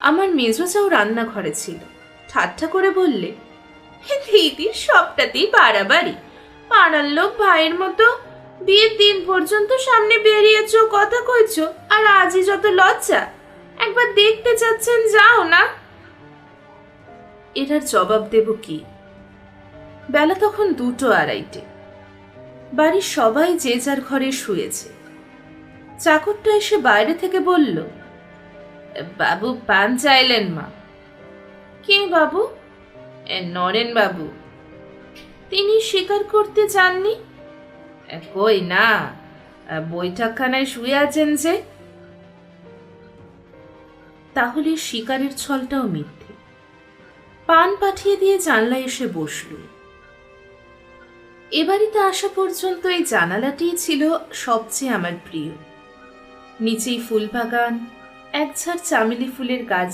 আমার মেজো চাও রান্নাঘরে ছিল, ঠাট্টা করে বললে, দিদি সবটাতেই বাড়াবাড়ি। পাড়ার লোক ভাইয়ের মতো বিয়ের দিন পর্যন্ত সামনে বেরিয়েছ, কথা কইছ, আর আজই যত লজ্জা। একবার দেখতে চাচ্ছেন, যাও না। এটার জবাব দেব কি? বেলা তখন 2:30। বাড়ির সবাই যে যার ঘরে শুয়েছে। চাকরটা এসে বাইরে থেকে বলল, বাবু পান চাইলেন মা। কে বাবু? নরেন বাবু। তিনি স্বীকার করতে চাননি। কই না, বৈঠকখানায় শুয়ে আছেন যে। তাহলে শিকারের ছলটাও মিথ্যে। পান পাঠিয়ে দিয়ে জানলায় এসে বসল। এ বাড়িতে আসা পর্যন্ত এই জানালাটিই ছিল সবচেয়ে আমার প্রিয়। নিচেই ফুলবাগান, একঝাড় চামেলি ফুলের গাছ